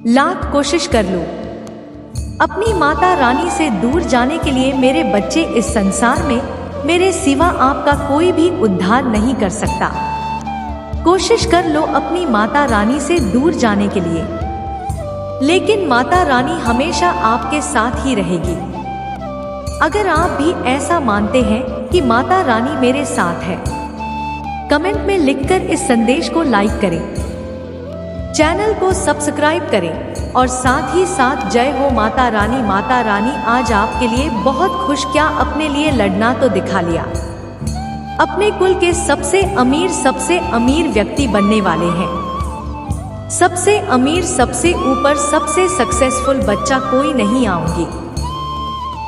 लाख कोशिश कर लो, अपनी माता रानी से दूर जाने के लिए मेरे बच्चे, इस संसार में मेरे सिवा आपका कोई भी उद्धार नहीं कर सकता। कोशिश कर लो अपनी माता रानी से दूर जाने के लिए, लेकिन माता रानी हमेशा आपके साथ ही रहेगी। अगर आप भी ऐसा मानते हैं कि माता रानी मेरे साथ है, कमेंट में लिखकर इस संदेश को लाइक करें, चैनल को सब्सक्राइब करें और साथ ही साथ जय हो माता रानी। माता रानी आज आपके लिए बहुत खुश, क्या अपने लिए लड़ना तो दिखा लिया। अपने कुल के सबसे अमीर व्यक्ति बनने वाले हैं। सबसे अमीर, सबसे ऊपर, सबसे सक्सेसफुल बच्चा कोई नहीं आऊंगी।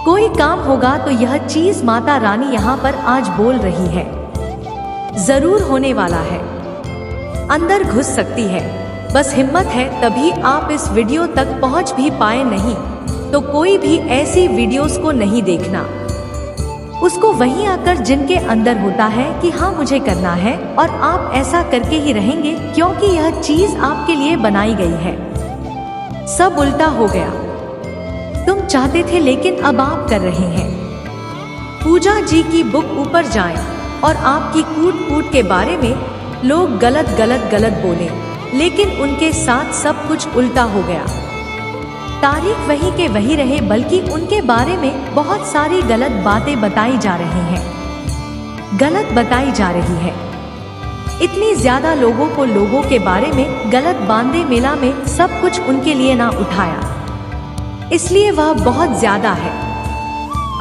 कोई काम होगा तो यह चीज माता रानी यहाँ पर आज बोल रही है, जरूर होने वाला है। अंदर घुस सकती है, बस हिम्मत है तभी आप इस वीडियो तक पहुंच भी पाए, नहीं तो कोई भी ऐसी वीडियोस को नहीं देखना। उसको वहीं आकर जिनके अंदर होता है कि हाँ मुझे करना है, और आप ऐसा करके ही रहेंगे, क्योंकि यह चीज आपके लिए बनाई गई है। सब उल्टा हो गया, तुम चाहते थे लेकिन अब आप कर रहे हैं। पूजा जी की बुक ऊपर जाएं और आपकी कूट के बारे में लोग गलत बोले, लेकिन उनके साथ सब कुछ उल्टा हो गया। तारीख वही के वही रहे, बल्कि उनके बारे में बहुत सारी गलत बातें बताई जा रही हैं। गलत बताई जा रही है। इतनी ज्यादा लोगों के बारे में गलत बांधे, मेला में सब कुछ उनके लिए ना उठाया, इसलिए वह बहुत ज्यादा है।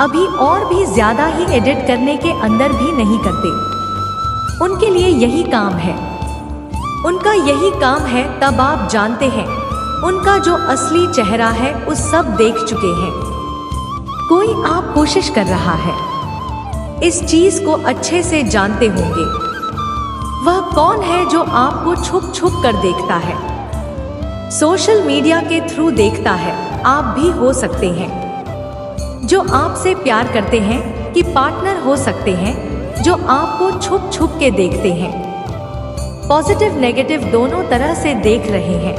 अभी और भी ज्यादा ही एडिट करने के अंदर भी नहीं करते। उनके लिए यही काम है, उनका यही काम है। तब आप जानते हैं उनका जो असली चेहरा है, उस सब देख चुके हैं। कोई आप कोशिश कर रहा है, इस चीज को अच्छे से जानते होंगे। वह कौन है जो आपको छुप कर देखता है, सोशल मीडिया के थ्रू देखता है। आप भी हो सकते हैं, जो आपसे प्यार करते हैं, कि पार्टनर हो सकते हैं जो आपको छुप के देखते हैं। पॉजिटिव नेगेटिव दोनों तरह से देख रहे हैं।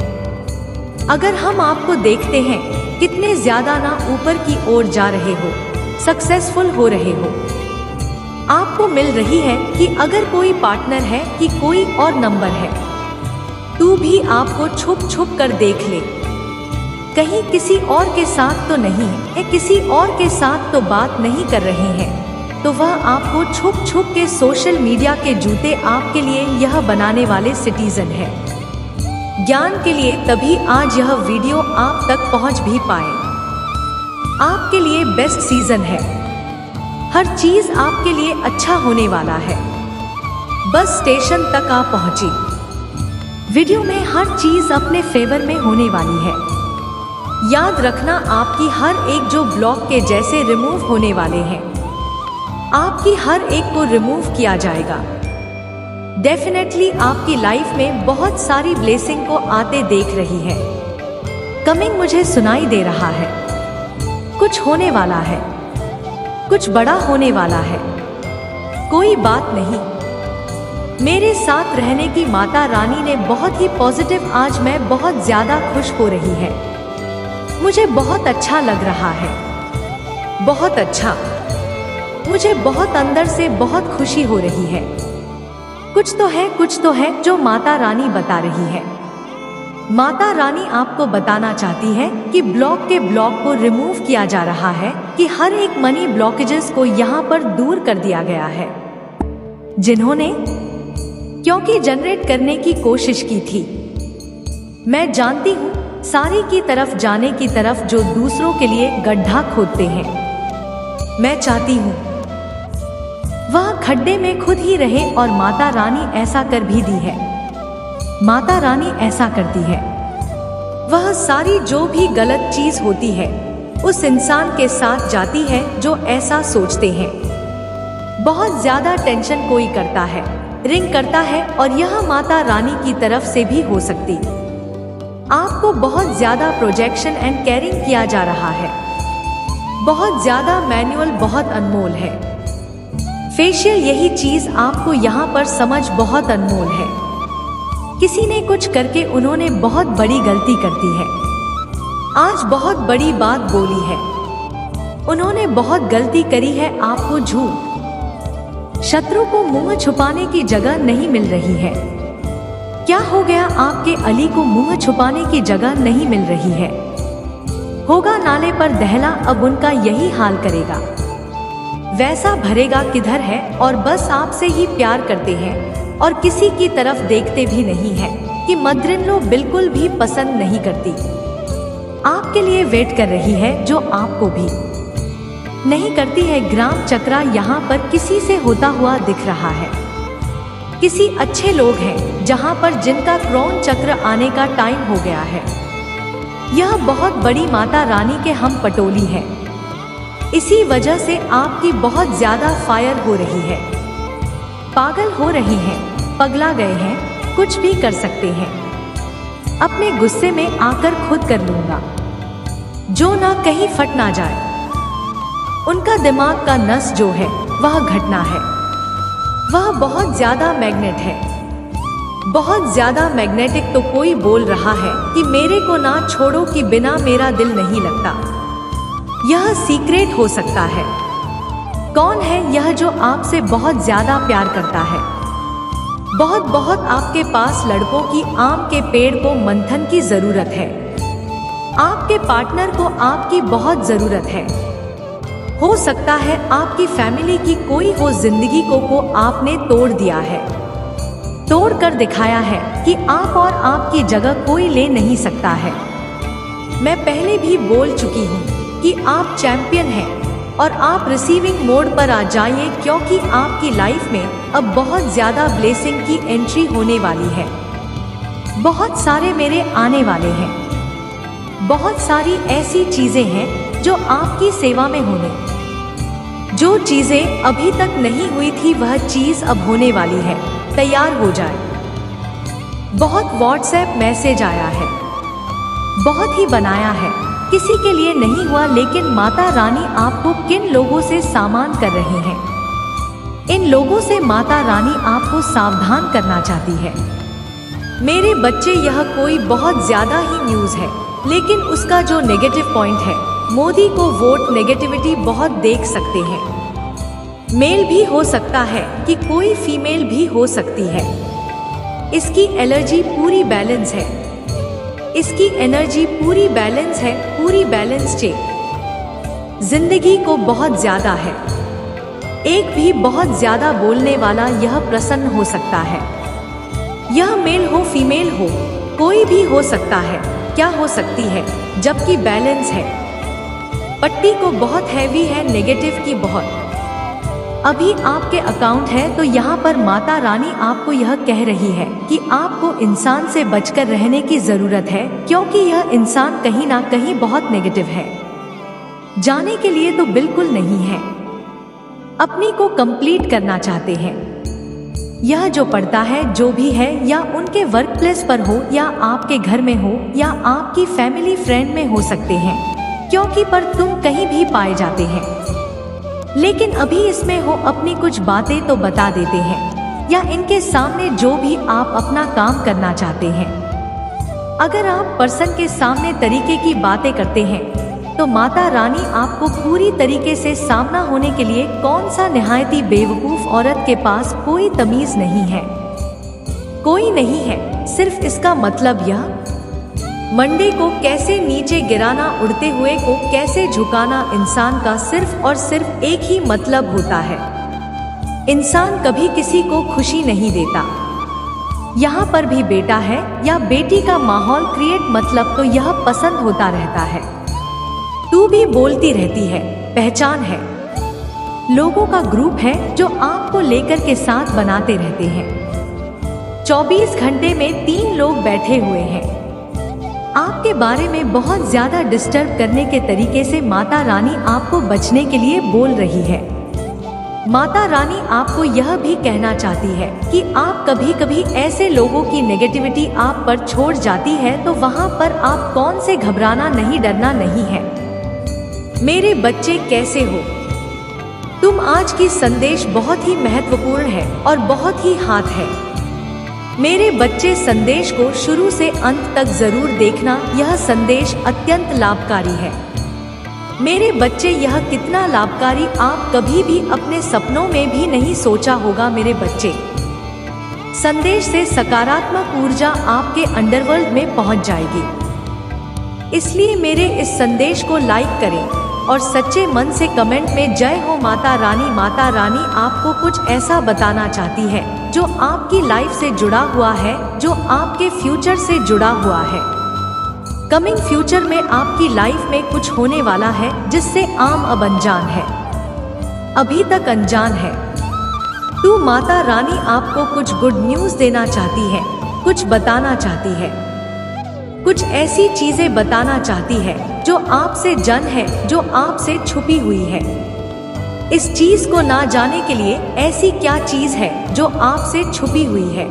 अगर हम आपको देखते हैं कितने ज्यादा ना ऊपर की ओर जा रहे हो, सक्सेसफुल हो रहे हो, आपको मिल रही है कि अगर कोई पार्टनर है कि कोई और नंबर है, तू भी आपको छुप कर देख ले, कहीं किसी और के साथ तो नहीं है, किसी और के साथ तो बात नहीं कर रहे हैं, तो वह आपको छुप के सोशल मीडिया के जूते आपके लिए यह बनाने वाले सिटीजन है। ज्ञान के लिए तभी आज यह वीडियो आप तक पहुंच भी पाए। आपके लिए बेस्ट सीजन है, हर चीज आपके लिए अच्छा होने वाला है। बस स्टेशन तक आप पहुंची, वीडियो में हर चीज अपने फेवर में होने वाली है। याद रखना, आपकी हर एक जो ब्लॉक के जैसे रिमूव होने वाले हैं, आपकी हर एक को रिमूव किया जाएगा। डेफिनेटली आपकी लाइफ में बहुत सारी ब्लेसिंग को आते देख रही है। कमिंग मुझे सुनाई दे रहा है, कुछ होने वाला है, कुछ बड़ा होने वाला है। कोई बात नहीं, मेरे साथ रहने की माता रानी ने बहुत ही पॉजिटिव, आज मैं बहुत ज्यादा खुश हो रही है। मुझे बहुत अच्छा लग रहा है, बहुत अच्छा। मुझे बहुत अंदर से बहुत खुशी हो रही है। कुछ तो है जो माता रानी बता रही है। माता रानी आपको बताना चाहती है कि ब्लॉक को रिमूव किया जा रहा है, कि हर एक मनी ब्लॉकेजेस को यहाँ पर दूर कर दिया गया है। जिन्होंने क्योंकि जनरेट करने की कोशिश की थी, मैं जानती हूँ, सारी की तरफ जाने की तरफ जो दूसरों के लिए गड्ढा खोदते हैं। मैं चाहती हूँ वह खड्डे में खुद ही रहे, और माता रानी ऐसा कर भी दी है। माता रानी ऐसा करती है। वह सारी जो भी गलत चीज होती है, उस इंसान के साथ जाती है जो ऐसा सोचते हैं। बहुत ज्यादा टेंशन कोई करता है, रिंग करता है, और यह माता रानी की तरफ से भी हो सकती। आपको बहुत ज्यादा प्रोजेक्शन एंड केयरिंग किया जा रहा है, बहुत ज्यादा मैनुअल, बहुत अनमोल है। फेशियल, यही चीज आपको यहाँ पर समझ बहुत अनमोल है। किसी ने कुछ करके उन्होंने बहुत बड़ी गलती कर दी है। आज बहुत बड़ी बात बोली है। उन्होंने बहुत गलती करी है। आपको झूठ, शत्रु को मुंह छुपाने की जगह नहीं मिल रही है। क्या हो गया? आपके अली को मुंह छुपाने की जगह नहीं मिल रही है। होगा नाले पर दहला, अब उनका यही हाल करेगा। वैसा भरेगा किधर है, और बस आपसे ही प्यार करते हैं और किसी की तरफ देखते भी नहीं है कि मदर-इन-लॉ बिल्कुल भी पसंद नहीं करती। आपके लिए वेट कर रही है, जो आपको भी नहीं करती है। ग्राम चक्रा यहाँ पर किसी से होता हुआ दिख रहा है। किसी अच्छे लोग हैं जहाँ पर जिनका क्राउन चक्र आने का टाइम हो गया है। यह बहुत बड़ी माता रानी के हम पटोली है। इसी वजह से आपकी बहुत ज्यादा फायर हो रही है। पागल हो रही हैं, पगला गए हैं, कुछ भी कर सकते हैं। अपने गुस्से में आकर खुद कर लूंगा, जो ना कहीं फट ना जाए। उनका दिमाग का नस जो है वह घटना है। वह बहुत ज्यादा मैग्नेट है, बहुत ज्यादा मैग्नेटिक। तो कोई बोल रहा है कि मेरे को ना छोड़ो, कि बिना मेरा दिल नहीं लगता। यह सीक्रेट हो सकता है। कौन है यह जो आपसे बहुत ज्यादा प्यार करता है? बहुत बहुत आपके पास लड़कों की आम के पेड़ को मंथन की जरूरत है। आपके पार्टनर को आपकी बहुत जरूरत है। हो सकता है आपकी फैमिली की कोई हो। जिंदगी को आपने तोड़ दिया है, तोड़ कर दिखाया है कि आप और आपकी जगह कोई ले नहीं सकता है। मैं पहले भी बोल चुकी हूँ कि आप चैंपियन हैं और आप रिसीविंग मोड पर आ जाइए, क्योंकि आपकी लाइफ में अब बहुत ज्यादा ब्लेसिंग की एंट्री होने वाली है। बहुत सारे मेरे आने वाले हैं। बहुत सारी ऐसी चीजें हैं जो आपकी सेवा में होने, जो चीजें अभी तक नहीं हुई थी वह चीज अब होने वाली है। तैयार हो जाए। बहुत व्हाट्सएप मैसेज आया है, बहुत ही बनाया है, किसी के लिए नहीं हुआ। लेकिन माता रानी आपको किन लोगों से सामान कर रही हैं? इन लोगों से माता रानी आपको सावधान करना चाहती है। मेरे बच्चे, यह कोई बहुत ज्यादा ही न्यूज है, लेकिन उसका जो नेगेटिव पॉइंट है, मोदी को वोट नेगेटिविटी बहुत देख सकते हैं। मेल भी हो सकता है कि कोई फीमेल भी हो सकती है। इसकी एनर्जी पूरी बैलेंस है। इसकी एनर्जी पूरी बैलेंस है, पूरी बैलेंस चेक। जिंदगी को बहुत ज्यादा है। एक भी बहुत ज्यादा बोलने वाला यह प्रसन्न हो सकता है। यह मेल हो फीमेल हो, कोई भी हो सकता है। क्या हो सकती है? जबकि बैलेंस है। पट्टी को बहुत हैवी है, नेगेटिव की बहुत। अभी आपके अकाउंट है, तो यहाँ पर माता रानी आपको यह कह रही है कि आपको इंसान से बचकर रहने की जरूरत है, क्योंकि यह इंसान कहीं ना कहीं बहुत नेगेटिव है। जाने के लिए तो बिल्कुल नहीं है, अपनी को कंप्लीट करना चाहते हैं। यह जो पढ़ता है, जो भी है, या उनके वर्क प्लेस पर हो, या आपके घर में हो, या आपकी फैमिली फ्रेंड में हो सकते हैं, क्योंकि पर तुम कहीं भी पाए जाते हैं। लेकिन अभी इसमें हो अपनी कुछ बातें तो बता देते हैं, या इनके सामने जो भी आप अपना काम करना चाहते हैं। अगर आप पर्सन के सामने तरीके की बातें करते हैं, तो माता रानी आपको पूरी तरीके से सामना होने के लिए। कौन सा निहायती बेवकूफ औरत के पास कोई तमीज नहीं है, कोई नहीं है। सिर्फ इसका मतलब यह, मंडे को कैसे नीचे गिराना, उड़ते हुए को कैसे झुकाना। इंसान का सिर्फ और सिर्फ एक ही मतलब होता है। इंसान कभी किसी को खुशी नहीं देता। यहाँ पर भी बेटा है या बेटी का माहौल क्रिएट, मतलब तो यह पसंद होता रहता है। तू भी बोलती रहती है, पहचान है। लोगों का ग्रुप है जो आपको लेकर के साथ बनाते रहते हैं। 24 घंटे में 3 लोग बैठे हुए हैं। आपके बारे में बहुत ज्यादा डिस्टर्ब करने के तरीके से माता रानी आपको बचने के लिए बोल रही है। माता रानी आपको यह भी कहना चाहती है कि आप कभी कभी ऐसे लोगों की नेगेटिविटी आप पर छोड़ जाती है, तो वहां पर आप कौन से घबराना नहीं, डरना नहीं है। मेरे बच्चे कैसे हो तुम? आज की संदेश बहुत ही महत्वपूर्ण है और बहुत ही हाथ है। मेरे बच्चे, संदेश को शुरू से अंत तक जरूर देखना, यह संदेश अत्यंत लाभकारी है। मेरे बच्चे, यह कितना लाभकारी आप कभी भी अपने सपनों में भी नहीं सोचा होगा। मेरे बच्चे, संदेश से सकारात्मक ऊर्जा आपके अंडरवर्ल्ड में पहुंच जाएगी। इसलिए मेरे इस संदेश को लाइक करें और सच्चे मन से कमेंट में जय हो माता रानी। माता रानी आपको कुछ ऐसा बताना चाहती है जो आपकी लाइफ से जुड़ा हुआ है, जो आपके फ्यूचर से जुड़ा हुआ है। कमिंग फ्यूचर में आपकी लाइफ में कुछ होने वाला है जिससे अब अनजान है, अभी तक अनजान है। तो माता रानी आपको कुछ गुड न्यूज़ देना चाहती है, कुछ बताना चाहती है, कुछ ऐसी चीजें बताना चाहती है जो आपसे जन है, जो आपसे छुपी हुई है। इस चीज को ना जाने के लिए ऐसी क्या चीज है जो आपसे छुपी हुई है,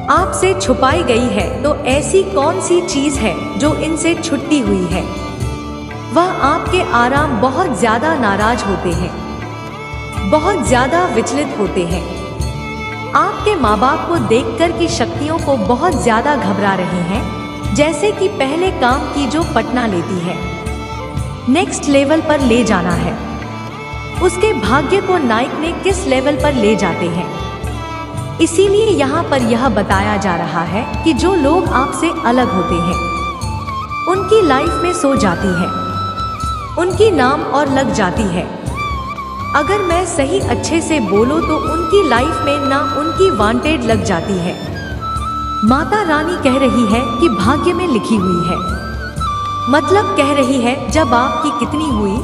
आपसे छुपाई गई है। तो ऐसी कौन सी चीज है जो इनसे छुट्टी हुई है? वह आपके आराम बहुत ज्यादा नाराज होते हैं, बहुत ज्यादा विचलित होते हैं। आपके माँ बाप को देखकर की शक्तियों को बहुत ज्यादा घबरा रहे हैं, जैसे कि पहले काम की जो पटना लेती है, नेक्स्ट लेवल पर ले जाना है। उसके भाग्य को नायक ने किस लेवल पर ले जाते हैं। इसीलिए यहाँ पर यह बताया जा रहा है कि जो लोग आपसे अलग होते हैं उनकी लाइफ में सो जाती है, उनकी नाम और लग जाती है। अगर मैं सही अच्छे से बोलूं तो उनकी लाइफ में ना उनकी वांटेड लग जाती है। माता रानी कह रही है कि भाग्य में लिखी हुई है, मतलब कह रही है जब आपकी कितनी हुई,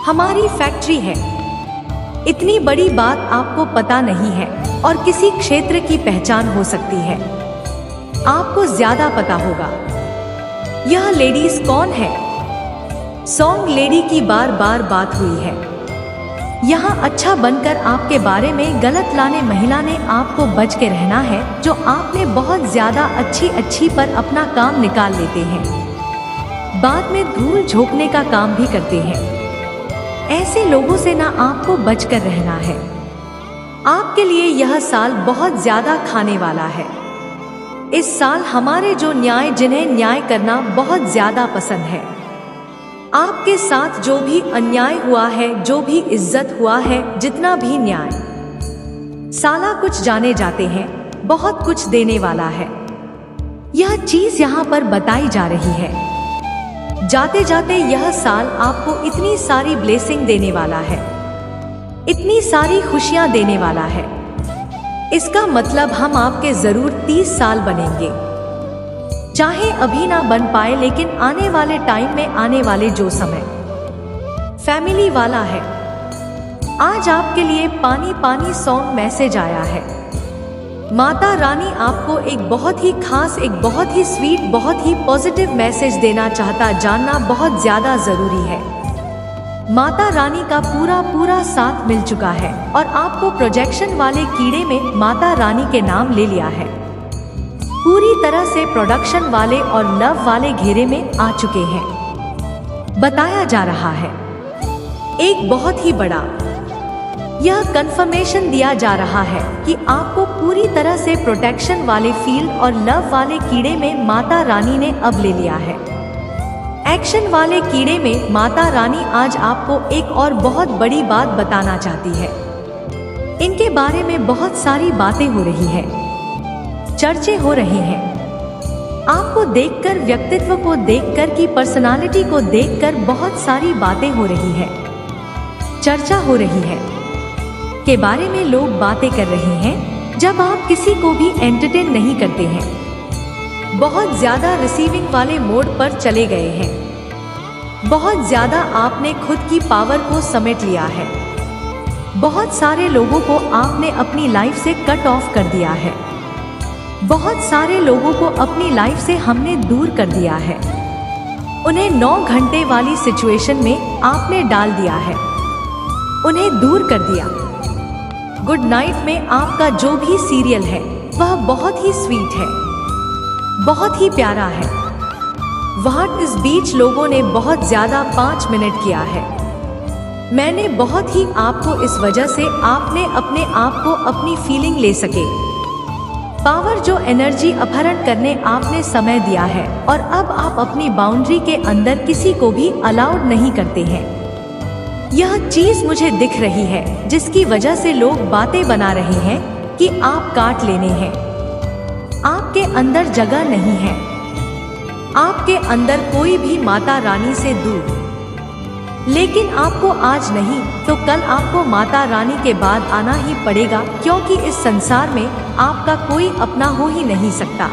हमारी फैक्ट्री है। इतनी बड़ी बात आपको पता नहीं है और किसी क्षेत्र की पहचान हो सकती है, आपको ज्यादा पता होगा। यह लेडीज कौन है? सॉन्ग लेडी की बार बार बात हुई है। यहाँ अच्छा बनकर आपके बारे में गलत लाने महिला ने आपको बच के रहना है, जो आपने बहुत ज्यादा अच्छी पर अपना काम निकाल लेते हैं, बाद में धूल झोंकने का काम भी करते हैं। ऐसे लोगों से ना आपको बचकर रहना है। आपके लिए यह साल बहुत ज्यादा खाने वाला है। इस साल हमारे जो न्याय, जिन्हें न्याय करना बहुत ज्यादा पसंद है, आपके साथ जो भी अन्याय हुआ है, जो भी इज्जत हुआ है, जितना भी न्याय, साला कुछ जाने जाते हैं, बहुत कुछ देने वाला है। यह चीज यहाँ पर बताई जा रही है। जाते जाते यह साल आपको इतनी सारी ब्लेसिंग देने वाला है, इतनी सारी खुशियां देने वाला है। इसका मतलब हम आपके जरूर 30 साल बनेंगे, चाहे अभी ना बन पाए, लेकिन आने वाले टाइम में, आने वाले जो समय फैमिली वाला है। आज आपके लिए पानी पानी सॉन्ग मैसेज आया है। माता रानी आपको एक बहुत ही खास, एक बहुत ही स्वीट, बहुत ही पॉजिटिव मैसेज देना चाहता, जानना बहुत ज्यादा जरूरी है। माता रानी का पूरा साथ मिल चुका है और आपको प्रोजेक्शन वाले कीड़े में माता रानी के नाम ले लिया है। पूरी तरह से प्रोडक्शन वाले और लव वाले घेरे में आ चुके हैं। बताया जा रहा है एक बहुत ही बड़ा, यह कंफर्मेशन दिया जा रहा है कि आपको पूरी तरह से प्रोटेक्शन वाले फील्ड और लव वाले कीड़े में माता रानी ने अब ले लिया है। एक्शन वाले कीड़े में माता रानी आज आपको एक और बहुत बड़ी बात बताना चाहती है। इनके बारे में बहुत सारी बातें हो रही है, चर्चे हो रहे हैं। आपको देखकर, व्यक्तित्व को देखकर, की पर्सनालिटी को देखकर बहुत सारी बातें हो रही है, चर्चा हो रही है, के बारे में लोग बातें कर रहे हैं। जब आप किसी को भी एंटरटेन नहीं करते हैं, बहुत ज्यादा रिसीविंग वाले मोड पर चले गए हैं, बहुत ज्यादा आपने खुद की पावर को समेट लिया है, बहुत सारे लोगों को आपने अपनी लाइफ से कट ऑफ कर दिया है, बहुत सारे लोगों को अपनी लाइफ से हमने दूर कर दिया है, उन्हें 9 घंटे वाली सिचुएशन में आपने डाल दिया है, उन्हें दूर कर दिया। गुड नाइट में आपका जो भी सीरियल है वह बहुत ही स्वीट है, बहुत ही प्यारा है। व्हाट इस बीच लोगों ने बहुत ज्यादा 5 मिनट किया है। मैंने बहुत ही आपको, इस वजह से आपने अपने आप को, अपनी फीलिंग ले सके, पावर जो एनर्जी अपहरण करने आपने समय दिया है और अब आप अपनी बाउंड्री के अंदर किसी को भी अलाउड नहीं करते हैं। यह चीज मुझे दिख रही है जिसकी वजह से लोग बातें बना रहे हैं कि आप काट लेने हैं। आपके अंदर जगह नहीं है, आपके अंदर कोई भी माता रानी से दूर। लेकिन आपको आज नहीं तो कल आपको माता रानी के बाद आना ही पड़ेगा, क्योंकि इस संसार में आपका कोई अपना हो ही नहीं सकता।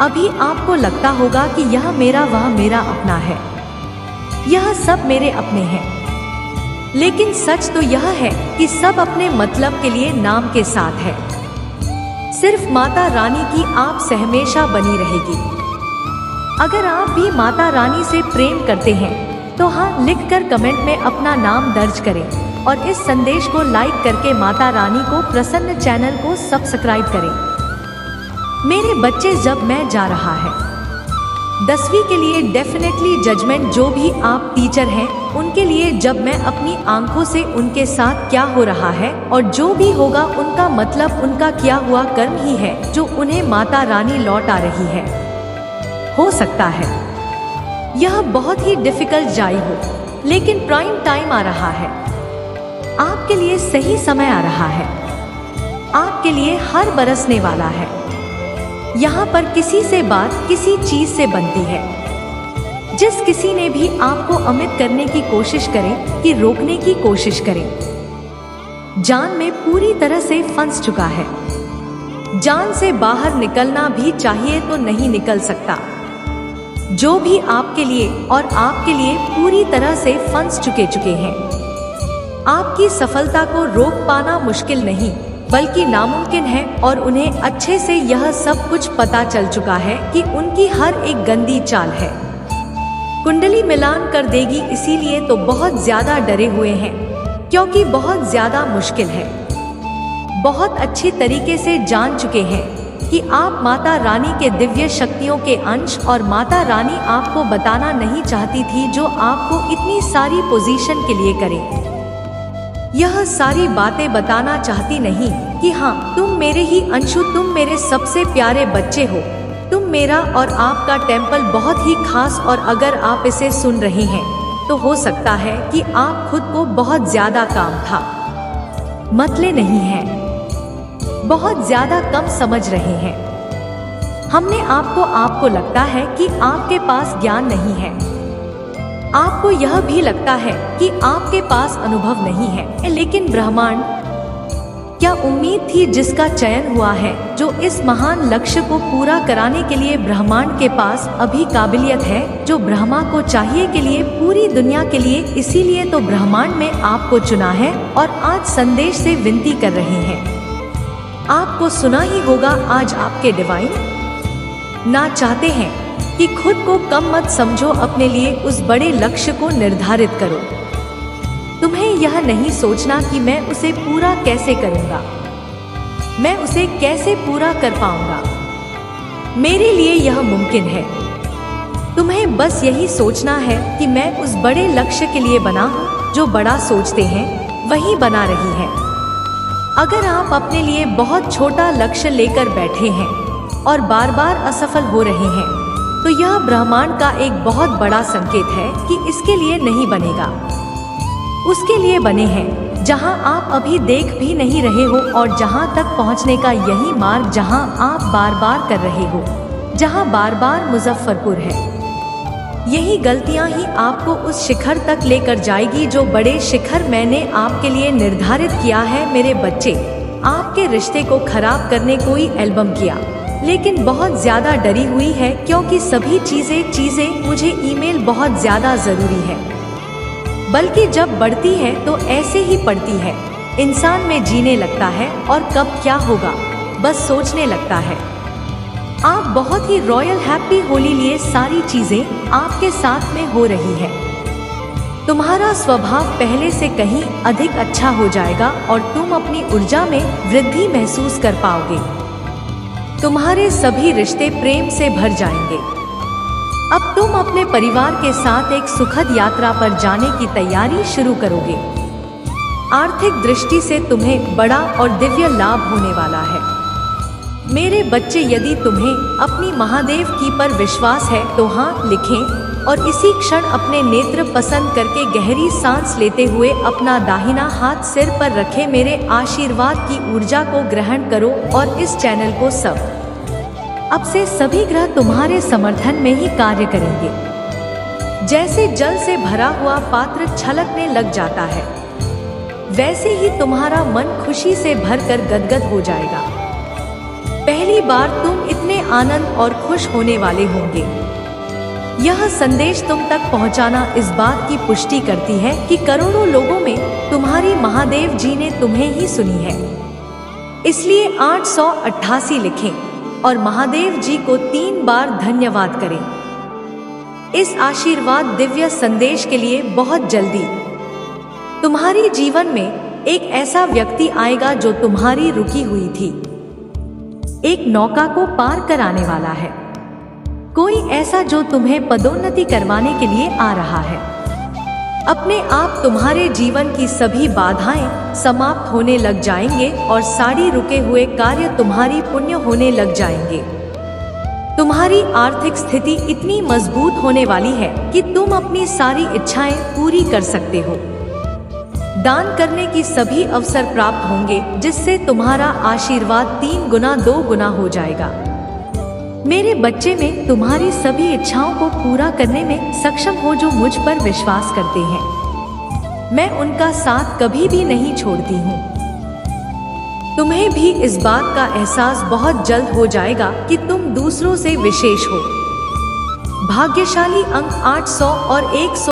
अभी आपको लगता होगा कि यह मेरा वह मेरा अपना है, यह सब मेरे अपने हैं, लेकिन सच तो यह है कि सब अपने मतलब के लिए नाम के साथ है। सिर्फ माता रानी की आप से हमेशा बनी रहेगी। अगर आप भी माता रानी से प्रेम करते हैं तो हाँ लिखकर कमेंट में अपना नाम दर्ज करें और इस संदेश को लाइक करके माता रानी को प्रसन्न चैनल को सब्सक्राइब करें। मेरे बच्चे, जब मैं जा रहा है 10वीं के लिए डेफिनेटली जजमेंट, जो भी आप टीचर हैं उनके लिए, जब मैं अपनी आंखों से उनके साथ क्या हो रहा है और जो भी होगा उनका मतलब उनका किया हुआ कर्म ही है जो उन्हें माता रानी लौटा रही है। हो सकता है यह बहुत ही डिफिकल्ट जाई हो, लेकिन प्राइम टाइम आ रहा है, आपके लिए सही समय आ रहा है, आपके लिए हर बरसने वाला है। यहाँ पर किसी से बात किसी चीज से बनती है। जिस किसी ने भी आपको अमित करने की कोशिश करे कि रोकने की कोशिश करे, जान में पूरी तरह से फंस चुका है। जान से बाहर निकलना भी चाहिए तो नहीं निकल सकता। जो भी आपके लिए और आपके लिए पूरी तरह से फंस चुके हैं। आपकी सफलता को रोक पाना मुश्किल नहीं बल्कि नामुमकिन है, और उन्हें अच्छे से यह सब कुछ पता चल चुका है कि उनकी हर एक गंदी चाल है कुंडली मिलान कर देगी। इसीलिए तो बहुत ज्यादा डरे हुए हैं, क्योंकि बहुत ज्यादा मुश्किल है। बहुत अच्छी तरीके से जान चुके हैं कि आप माता रानी के दिव्य शक्तियों के अंश, और माता रानी आपको बताना नहीं चाहती थी जो आपको इतनी सारी पोजीशन के लिए करे। यह सारी बातें बताना चाहती नहीं कि हाँ तुम मेरे ही अंशु, तुम मेरे सबसे प्यारे बच्चे हो, तुम मेरा और आपका टेम्पल बहुत ही खास। और अगर आप इसे सुन रहे हैं तो हो सकता है कि आप खुद को बहुत ज्यादा काम था मतले नहीं हैं, बहुत ज्यादा कम समझ रहे हैं। हमने आपको लगता है कि आपके पास ज्ञान नहीं है, आपको यह भी लगता है कि आपके पास अनुभव नहीं है, लेकिन ब्रह्मांड, क्या उम्मीद थी जिसका चयन हुआ है, जो इस महान लक्ष्य को पूरा कराने के लिए ब्रह्मांड के पास अभी काबिलियत है जो ब्रह्मा को चाहिए के लिए पूरी दुनिया के लिए। इसीलिए तो ब्रह्मांड में आपको चुना है और आज संदेश से विनती कर रहे हैं। आपको सुना ही होगा आज आपके डिवाइन ना चाहते हैं कि खुद को कम मत समझो, अपने लिए उस बड़े लक्ष्य को निर्धारित करो। तुम्हें यह नहीं सोचना कि मैं उसे पूरा कैसे करूंगा, मैं उसे कैसे पूरा कर पाऊंगा, मेरे लिए यह मुमकिन है। तुम्हें बस यही सोचना है कि मैं उस बड़े लक्ष्य के लिए बना हूं। जो बड़ा सोचते हैं वही बना रही है। अगर आप अपने लिए बहुत छोटा लक्ष्य लेकर बैठे हैं और बार बार असफल हो रहे हैं तो यह ब्रह्मांड का एक बहुत बड़ा संकेत है कि इसके लिए नहीं बनेगा। उसके लिए बने हैं जहां आप अभी देख भी नहीं रहे हो, और जहां तक पहुंचने का यही मार्ग जहां आप बार बार कर रहे हो, जहां बार बार मुजफ्फरपुर है। यही गलतियां ही आपको उस शिखर तक लेकर जाएगी जो बड़े शिखर मैंने आपके लिए निर्धारित किया है। मेरे बच्चे, आपके रिश्ते को खराब करने कोई एल्बम किया, लेकिन बहुत ज्यादा डरी हुई है, क्योंकि सभी चीजें मुझे ईमेल बहुत ज्यादा जरूरी है। बल्कि जब बढ़ती है तो ऐसे ही पड़ती है, इंसान में जीने लगता है और कब क्या होगा बस सोचने लगता है। आप बहुत ही रॉयल हैप्पी होली लिए सारी चीजें आपके साथ में हो रही है। तुम्हारा स्वभाव पहले से कहीं अधिक अच्छा हो जाएगा और तुम अपनी ऊर्जा में वृद्धि महसूस कर पाओगे। तुम्हारे सभी रिश्ते प्रेम से भर जाएंगे। अब तुम अपने परिवार के साथ एक सुखद यात्रा पर जाने की तैयारी शुरू करोगे। आर्थिक दृष्टि से तुम्हें बड़ा और दिव्य लाभ होने वाला है। मेरे बच्चे, यदि तुम्हें अपनी महादेव की पर विश्वास है तो हाँ लिखें और इसी क्षण अपने नेत्र पसंद करके गहरी सांस लेते हुए अपना दाहिना हाथ सिर पर रखे मेरे आशीर्वाद की ऊर्जा को ग्रहण करो। और इस चैनल को अब से सभी ग्रह तुम्हारे समर्थन में ही कार्य करेंगे। जैसे जल से भरा हुआ पात्र छलकने लग जाता है, वैसे ही तुम्हारा मन खुशी से भरकर गदगद हो जाएगा। पहली बार तुम इतने आनंद और खुश होने वाले होंगे। यह संदेश तुम तक पहुंचाना इस बात की पुष्टि करती है कि करोड़ों लोगों में तुम्हारी महादेव जी ने तुम्हें ही सुनी है। इसलिए 888 लिखें और महादेव जी को 3 बार धन्यवाद करें। इस आशीर्वाद दिव्य संदेश के लिए बहुत जल्दी तुम्हारी जीवन में एक ऐसा व्यक्ति आएगा जो तुम्हारी रुकी हुई थी एक नौका को पार कराने वाला है। कोई ऐसा जो तुम्हें पदोन्नति करवाने के लिए आ रहा है। अपने आप तुम्हारे जीवन की सभी बाधाएं समाप्त होने लग जाएंगे और सारी रुके हुए कार्य तुम्हारी पुण्य होने लग जाएंगे। तुम्हारी आर्थिक स्थिति इतनी मजबूत होने वाली है कि तुम अपनी सारी इच्छाएं पूरी कर सकते हो। दान करने की सभी अवसर प्राप्त होंगे, जिससे तुम्हारा आशीर्वाद 3 गुना 2 गुना हो जाएगा। मेरे बच्चे, में तुम्हारी सभी इच्छाओं को पूरा करने में सक्षम हो जो मुझ पर विश्वास करते हैं। मैं उनका साथ कभी भी नहीं छोड़ती हूँ। तुम्हें भी इस बात का एहसास बहुत जल्द हो जाएगा कि तुम दूसरों से विशेष हो। भाग्यशाली अंक 800 और 100।